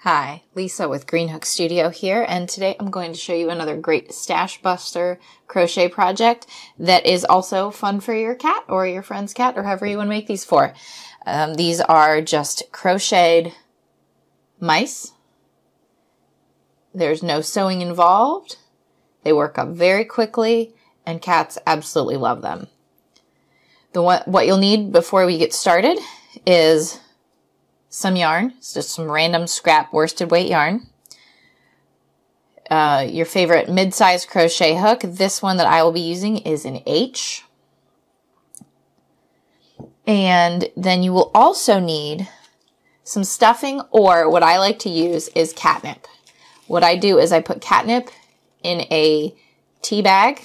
Hi, Lisa with Green Hook Studio here, and today I'm going to show you another great stash buster crochet project that is also fun for your cat or your friend's cat or however you want to make these for. These are just crocheted mice. There's no sewing involved. They work up very quickly and cats absolutely love them. What you'll need before we get started is some yarn. It's just some random scrap worsted weight yarn. Your favorite mid-size crochet hook. This one that I will be using is an H. And then you will also need some stuffing, or what I like to use is catnip. What I do is I put catnip in a tea bag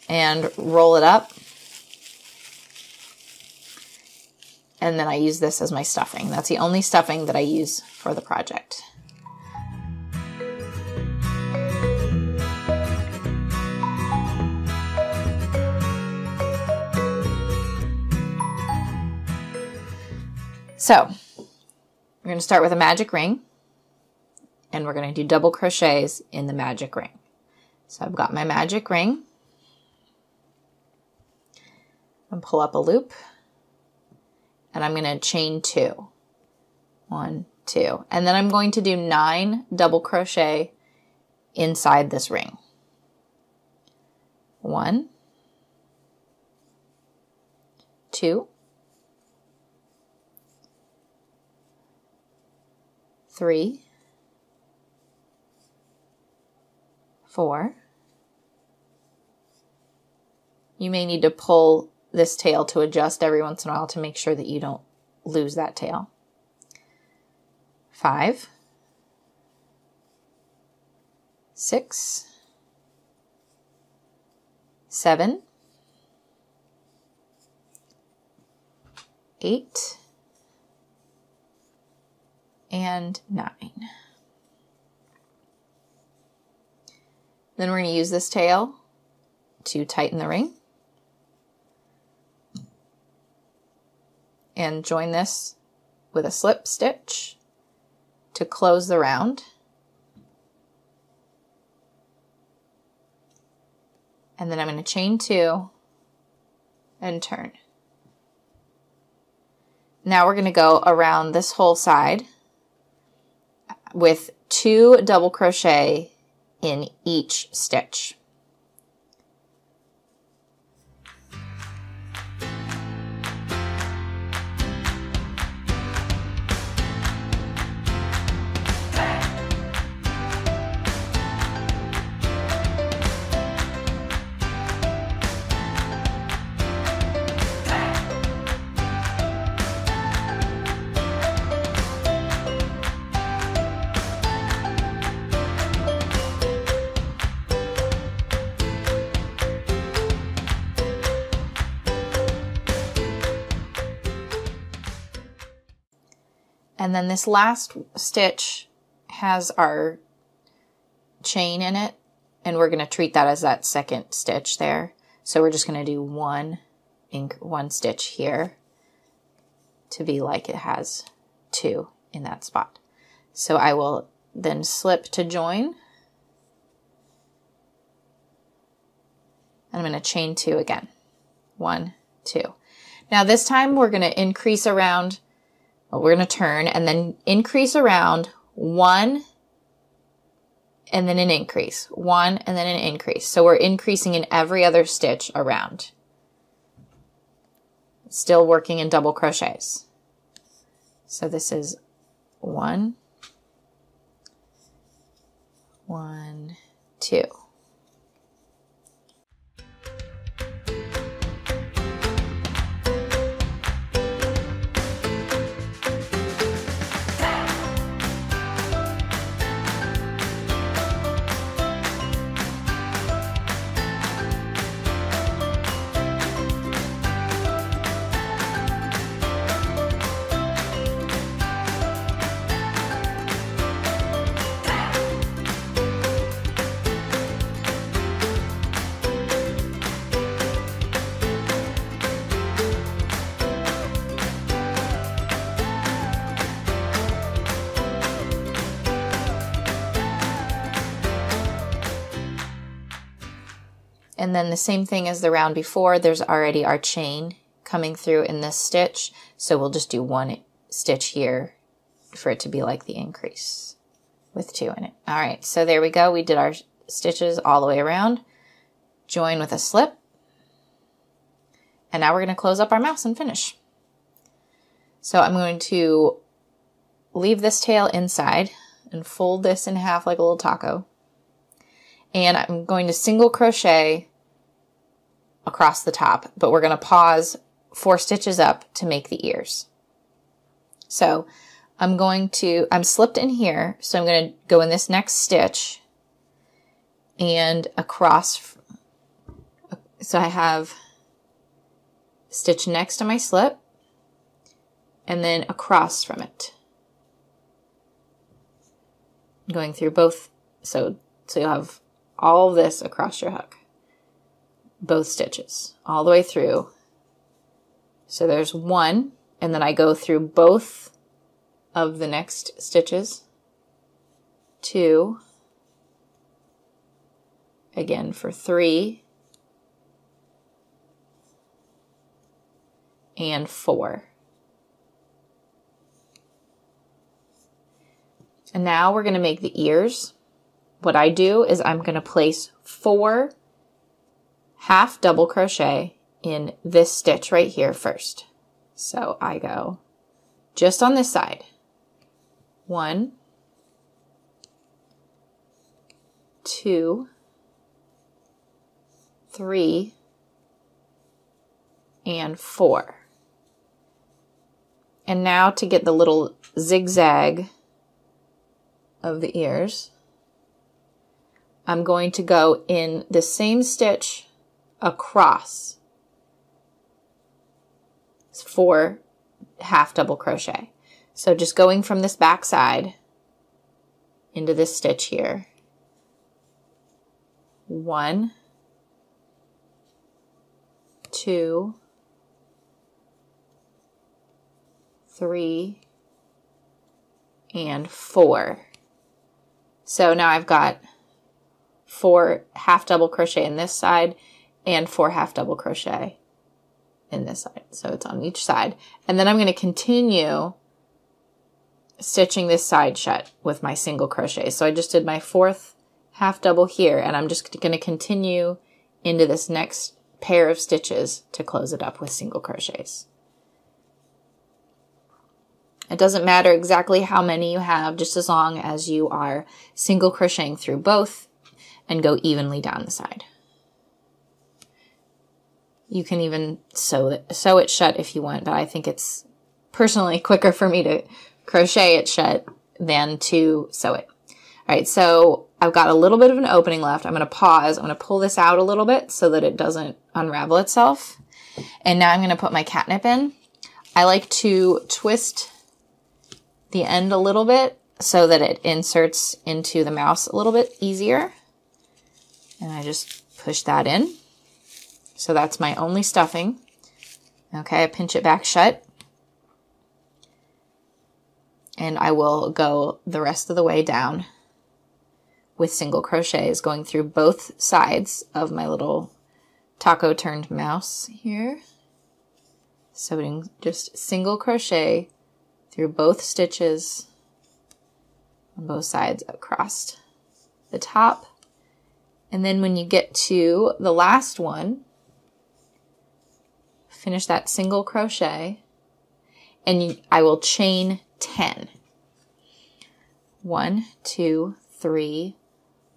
and roll it up. And then I use this as my stuffing. That's the only stuffing that I use for the project. So, we're going to start with a magic ring, and we're going to do double crochets in the magic ring. So I've got my magic ring, and pull up a loop. And I'm going to chain 2. 1, 2. And then I'm going to do 9 double crochet inside this ring. 1, 2, 3, 4. You may need to pull this tail to adjust every once in a while to make sure that you don't lose that tail. 5, 6, 7, 8, and 9. Then we're going to use this tail to tighten the ring. And join this with a slip stitch to close the round. And then I'm going to chain 2 and turn. Now we're going to go around this whole side with 2 double crochet in each stitch. And then this last stitch has our chain in it, and we're going to treat that as that second stitch there. So we're just going to do one stitch here to be like it has 2 in that spot. So I will then slip to join. And I'm going to chain 2 again. 1, 2. Now this time we're going to increase around. Well, we're going to turn and then increase around 1 and then an increase, 1 and then an increase. So we're increasing in every other stitch around. Still working in double crochets. So this is 1, 1, 2. And then the same thing as the round before, there's already our chain coming through in this stitch. So we'll just do one stitch here for it to be like the increase with 2 in it. All right, so there we go. We did our stitches all the way around. Join with a slip. And now we're going to close up our mouse and finish. So I'm going to leave this tail inside and fold this in half like a little taco. And I'm going to single crochet across the top, but we're going to pause 4 stitches up to make the ears. So I'm slipped in here, so I'm going to go in this next stitch and across. So I have stitch next to my slip and then across from it. Going through both, so you'll have all of this across your hook. Both stitches, all the way through. So there's 1, and then I go through both of the next stitches. 2, again for 3, and 4. And now we're going to make the ears. What I do is I'm going to place 4 half double crochet in this stitch right here first. So I go just on this side. 1, 2, 3, and 4. And now to get the little zigzag of the ears, I'm going to go in the same stitch across 4 half double crochet. So just going from this back side into this stitch here. 1, 2, 3, and 4. So now I've got 4 half double crochet in this side and 4 half double crochet in this side. So it's on each side. And then I'm going to continue stitching this side shut with my single crochet. So I just did my 4th half double here, and I'm just going to continue into this next pair of stitches to close it up with single crochets. It doesn't matter exactly how many you have, just as long as you are single crocheting through both and go evenly down the side. You can even sew it shut if you want, but I think it's personally quicker for me to crochet it shut than to sew it. All right, so I've got a little bit of an opening left. I'm going to pause. I'm going to pull this out a little bit so that it doesn't unravel itself. And now I'm going to put my catnip in. I like to twist the end a little bit so that it inserts into the mouse a little bit easier. And I just push that in. So that's my only stuffing. Okay, I pinch it back shut. And I will go the rest of the way down with single crochets, going through both sides of my little taco turned mouse here. So just single crochet through both stitches on both sides across the top. And then when you get to the last one, finish that single crochet, and I will chain 10. 1, 2, 3,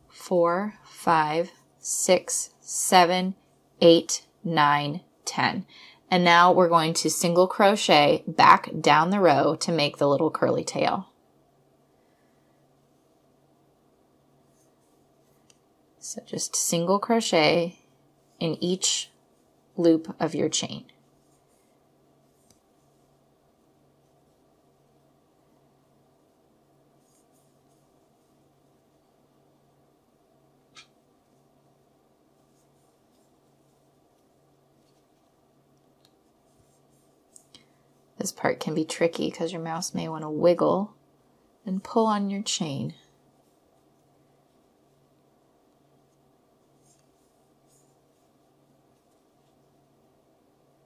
4, 5, 6, 7, 8, 9, 10. And now we're going to single crochet back down the row to make the little curly tail. So just single crochet in each loop of your chain. This part can be tricky because your mouse may want to wiggle and pull on your chain.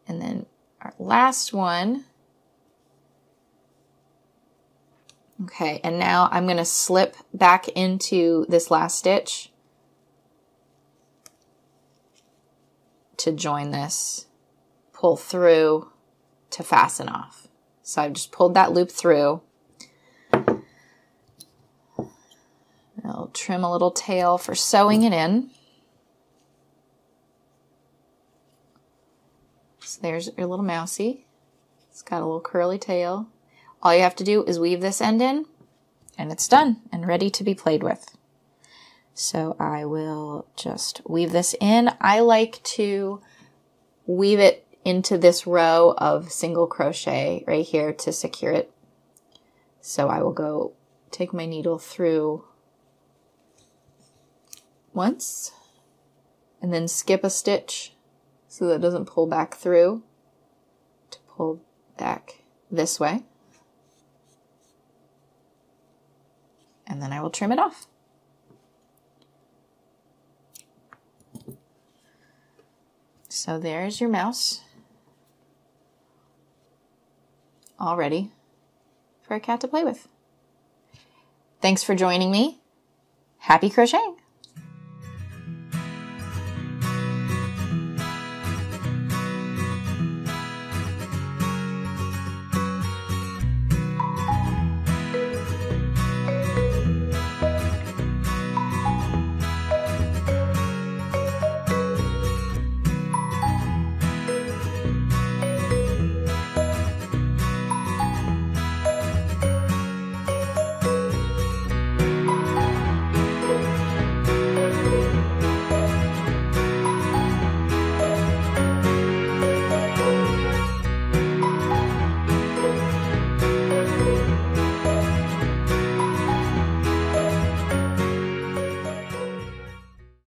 And then our last one. Okay, and now I'm going to slip back into this last stitch to join this, pull through to fasten off. So I've just pulled that loop through. I'll trim a little tail for sewing it in. So there's your little mousie. It's got a little curly tail. All you have to do is weave this end in, and it's done and ready to be played with. So I will just weave this in. I like to weave it into this row of single crochet right here to secure it. So I will go take my needle through once and then skip a stitch so that it doesn't pull back through, to pull back this way. And then I will trim it off. So there's your mouse, all ready for a cat to play with. Thanks for joining me. Happy crocheting!